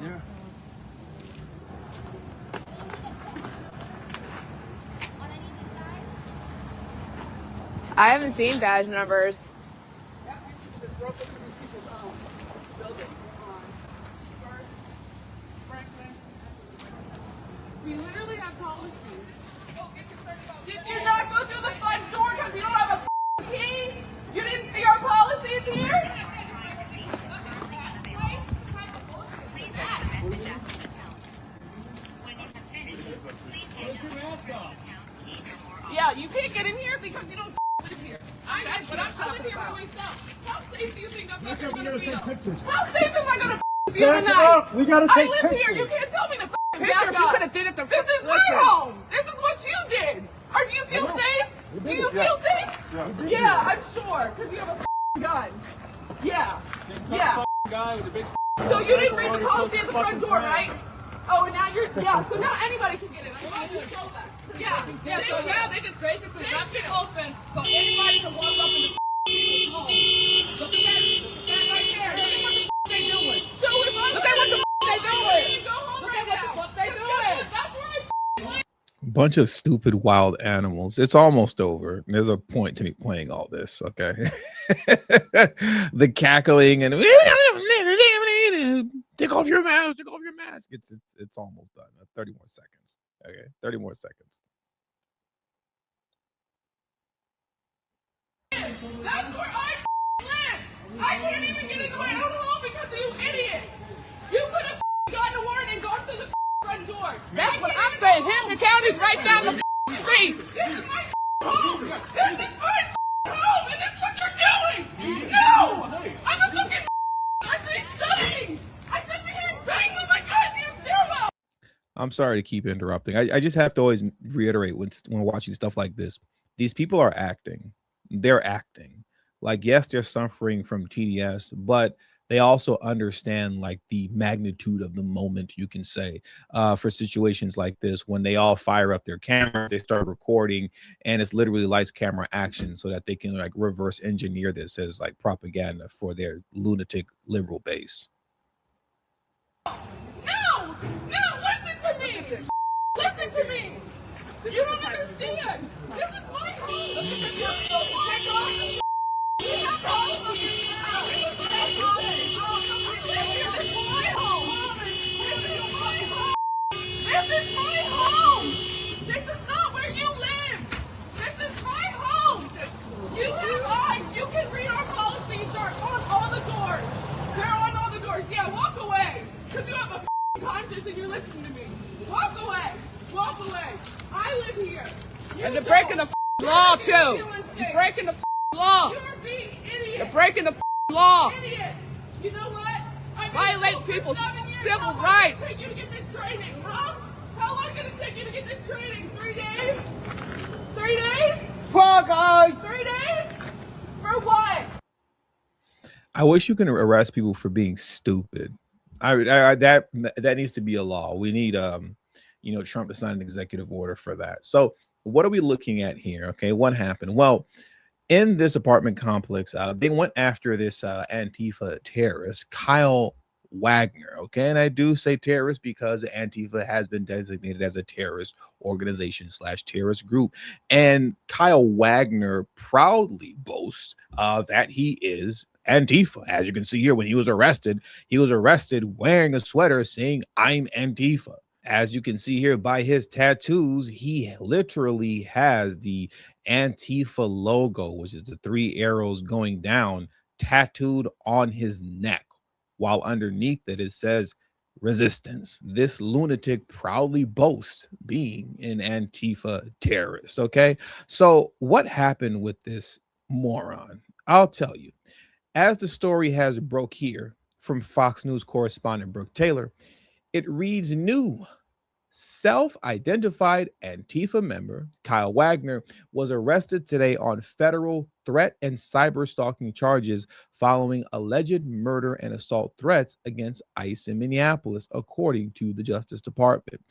Yeah. I haven't seen badge numbers. We literally have policies. Did you not go through the front door because you don't have a key? You didn't see our policies here? Yeah, you can't get in here because you don't live here. But I'm living here for myself. How safe do you think I'm going to be? How safe am I going to be tonight? We gotta take I live pictures. here. You can't tell me to Pictures, back you up. could have did it the This is my home. This is what you did. Do you feel safe? Do you feel safe? Yeah, I'm sure. Because you have a gun. Yeah. Yeah. Guy with a big So you didn't read the policy at the front door, right? Oh, and now you're, yeah, so now anybody can get in. I want you to show that. Yeah. Yeah, so now they just basically left it open so anybody can walk up in the home. Look at that right there. Look at what the they doing. So if I Look at what the they doing. go home Look right at now. what they doing. That's where I Bunch of stupid wild animals. It's almost over. There's a point to me playing all this, okay? The cackling and take off your mask, take off your mask. It's almost done. 30 more seconds. Okay, 30 more seconds. That's where I live. I can't even get into my own home because of you idiots. You could have gotten a warrant and gone through the front door. That's what I'm saying. Hampton County's right down the street. This is my home. This is my home, and this is what you're doing. No, I'm a fucking. I should be studying. I shouldn't be hearing bang on my goddamn stairwell. I'm sorry to keep interrupting. I just have to always reiterate when watching stuff like this. These people are acting. They're acting. Like, yes, they're suffering from TDS, but they also understand like the magnitude of the moment, you can say, for situations like this, when they all fire up their cameras, they start recording, and it's literally lights, camera, action, so that they can like reverse engineer this as like propaganda for their lunatic liberal base. No, listen to me. Listen to me. You don't understand. This is my home. You have all of this house. This is my home. This is my home. This is not where you live. This is my home. You have eyes. You can read our policies. They're on all the doors. They're on all the doors. Yeah, walk away. Because you have a conscience and you're listening to me. Walk away. Walk away. I live here. And they're breaking the law too. You're breaking the law. You're being idiots. You're breaking the law. Idiots. You know what? Violate people's civil rights. How long did it take you to get this training, huh? How long did it take you to get this training? 3 days? 3 days? Frog eyes. 3 days? For what? I wish you can arrest people for being stupid. That needs to be a law. We need Trump to sign an executive order for that. So what are we looking at here? Okay, what happened? Well, in this apartment complex, they went after this Antifa terrorist, Kyle Wagner. Okay, and I do say terrorist because Antifa has been designated as a terrorist organization / terrorist group, and Kyle Wagner proudly boasts that he is Antifa. As you can see here, when he was arrested wearing a sweater saying "I'm Antifa." As you can see here by his tattoos, he literally has the Antifa logo, which is the 3 arrows going down, tattooed on his neck, while underneath it says resistance. This lunatic proudly boasts being an Antifa terrorist. Okay, so what happened with this moron? I'll tell you. As the story has broke here from Fox News correspondent Brooke Taylor, it reads new. Self-identified Antifa member Kyle Wagner was arrested today on federal threat and cyber stalking charges following alleged murder and assault threats against ICE in Minneapolis, according to the Justice Department.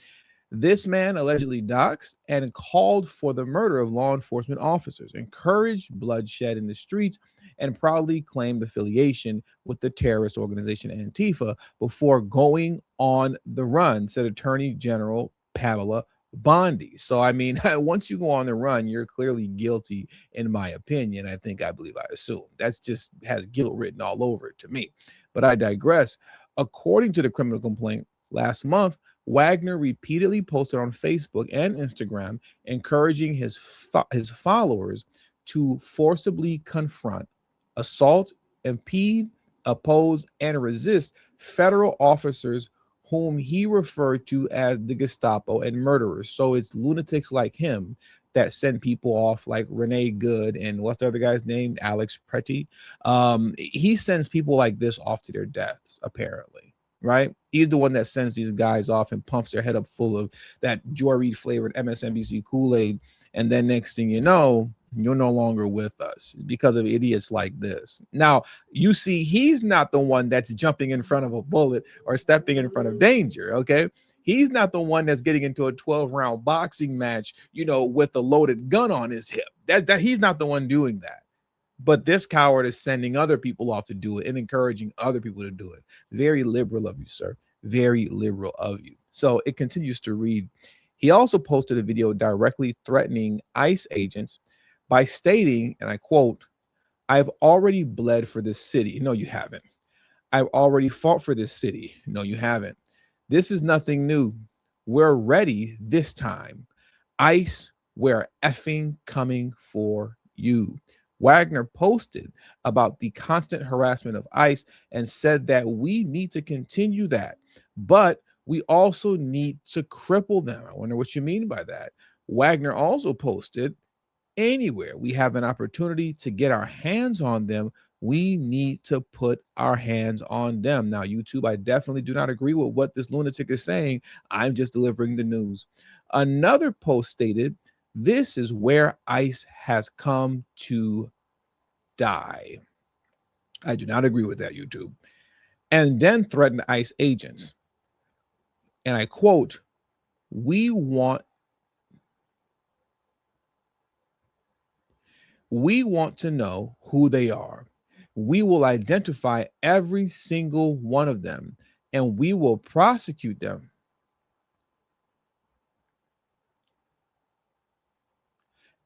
This man allegedly doxed and called for the murder of law enforcement officers, encouraged bloodshed in the streets, and proudly claimed affiliation with the terrorist organization Antifa before going on the run, said Attorney General Pamela Bondi. So, I mean, once you go on the run, you're clearly guilty, in my opinion. I believe, I assume. That's just has guilt written all over it to me. But I digress. According to the criminal complaint last month, Wagner repeatedly posted on Facebook and Instagram encouraging his followers to forcibly confront, assault, impede, oppose, and resist federal officers whom he referred to as the Gestapo and murderers. So it's lunatics like him that send people off, like Renee Good and what's the other guy's name? Alex Pretty. He sends people like this off to their deaths, apparently. Right? He's the one that sends these guys off and pumps their head up full of that Joy Reid flavored MSNBC Kool-Aid. And then next thing you know, you're no longer with us because of idiots like this. Now, you see, he's not the one that's jumping in front of a bullet or stepping in front of danger. Okay. He's not the one that's getting into a 12-round boxing match, with a loaded gun on his hip. That he's not the one doing that. But this coward is sending other people off to do it and encouraging other people to do it. Very liberal of you, sir. Very liberal of you. So it continues to read. He also posted a video directly threatening ICE agents by stating, and I quote, "I've already bled for this city." No, you haven't. "I've already fought for this city." No, you haven't. "This is nothing new. We're ready this time. ICE, we're effing coming for you." Wagner posted about the constant harassment of ICE and said that we need to continue that, but we also need to cripple them. I wonder what you mean by that. Wagner also posted, "Anywhere we have an opportunity to get our hands on them, we need to put our hands on them." Now, YouTube, I definitely do not agree with what this lunatic is saying. I'm just delivering the news. Another post stated, "This is where ICE has come to die." I do not agree with that, YouTube. And then threatened ICE agents. And I quote, we want to know who they are. We will identify every single one of them, and we will prosecute them.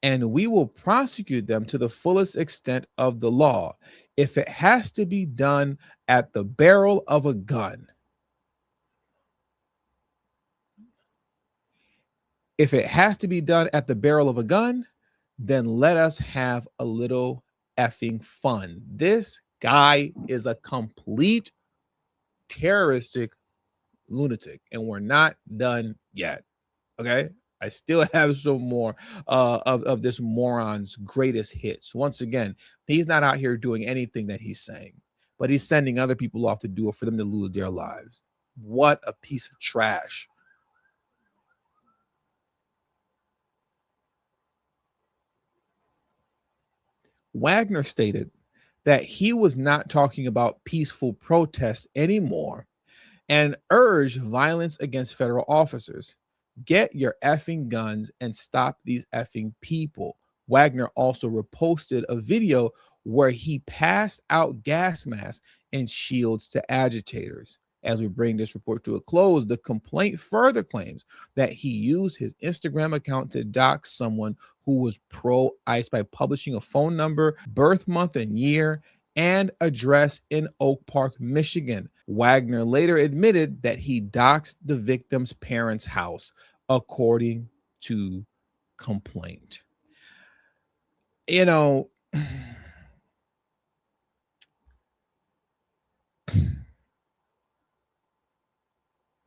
And we will prosecute them to the fullest extent of the law. If it has to be done at the barrel of a gun, then let us have a little effing fun. This guy is a complete terroristic lunatic, and we're not done yet. Okay. I still have some more of this moron's greatest hits. Once again, he's not out here doing anything that he's saying, but he's sending other people off to do it for them to lose their lives. What a piece of trash. Wagner stated that he was not talking about peaceful protests anymore and urged violence against federal officers. Get your effing guns and stop these effing people. Wagner also reposted a video where he passed out gas masks and shields to agitators. As we bring this report to a close, the complaint further claims that he used his Instagram account to dox someone who was pro-ICE by publishing a phone number, birth month and year, and address in Oak Park, Michigan. Wagner later admitted that he doxed the victim's parents' house, according to complaint.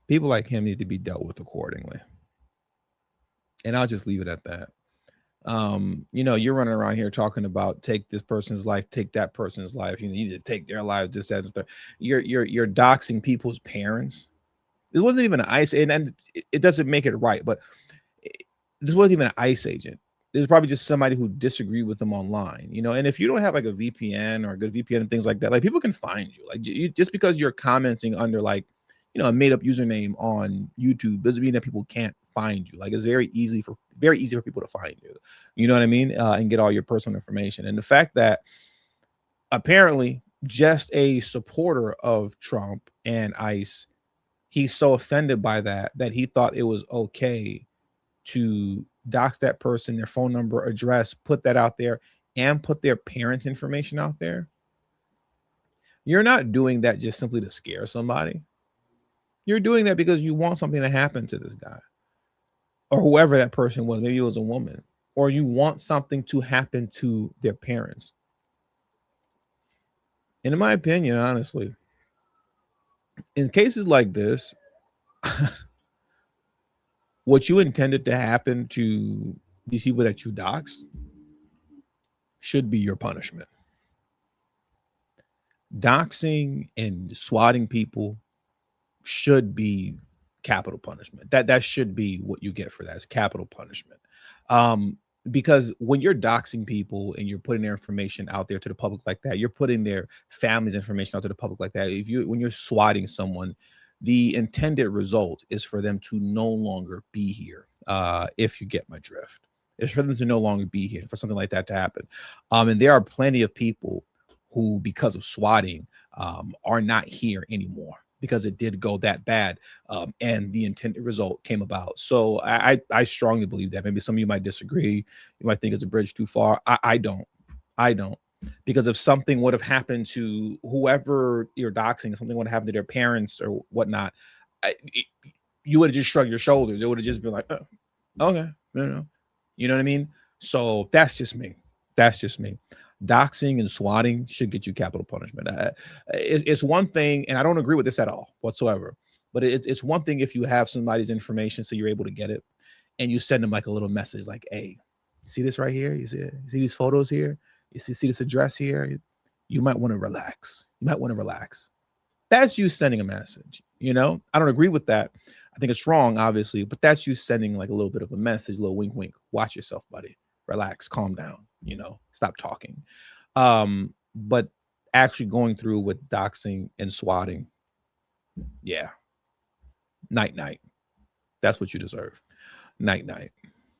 People like him need to be dealt with accordingly. And I'll just leave it at that. You're running around here talking about take this person's life, take that person's life. You need to take their lives. This, that, and the third. You're doxing people's parents. This wasn't even an ICE, and it doesn't make it right. But this wasn't even an ICE agent. This is probably just somebody who disagreed with them online. And if you don't have like a VPN or a good VPN and things like that, like people can find you. Like just because you're commenting under like a made up username on YouTube doesn't mean that people can't find you. Like it's very easy for people to find you. You know what I mean? And get all your personal information. And the fact that apparently just a supporter of Trump and ICE, he's so offended by that he thought it was okay to dox that person, their phone number, address, put that out there, and put their parents' information out there. You're not doing that just simply to scare somebody. You're doing that because you want something to happen to this guy or whoever that person was. Maybe it was a woman, or you want something to happen to their parents. And in my opinion, honestly, in cases like this, what you intended to happen to these people that you doxed should be your punishment. Doxing and swatting people should be capital punishment. That should be what you get for that. It's capital punishment. Because when you're doxing people and you're putting their information out there to the public like that, you're putting their family's information out to the public like that. When you're swatting someone, the intended result is for them to no longer be here. If you get my drift, it's for them to no longer be here, for something like that to happen. And there are plenty of people who, because of swatting, are not here anymore because it did go that bad, and the intended result came about. So I strongly believe that. Maybe some of you might disagree. You might think it's a bridge too far. I don't. Because if something would have happened to whoever you're doxing, something would have happened to their parents or whatnot, you would have just shrugged your shoulders. It would have just been like, oh, okay, no. You know what I mean? So that's just me. Doxing and swatting should get you capital punishment. It's one thing, and I don't agree with this at all whatsoever, but it's one thing if you have somebody's information so you're able to get it, and you send them like a little message like, hey, see this right here? You see these photos here? You see this address here? You might want to relax. That's you sending a message. I don't agree with that. I think it's wrong, obviously, but that's you sending like a little bit of a message, a little wink, wink. Watch yourself, buddy. Relax, calm down, stop talking. But actually going through with doxing and swatting, yeah, night. That's what you deserve. Night.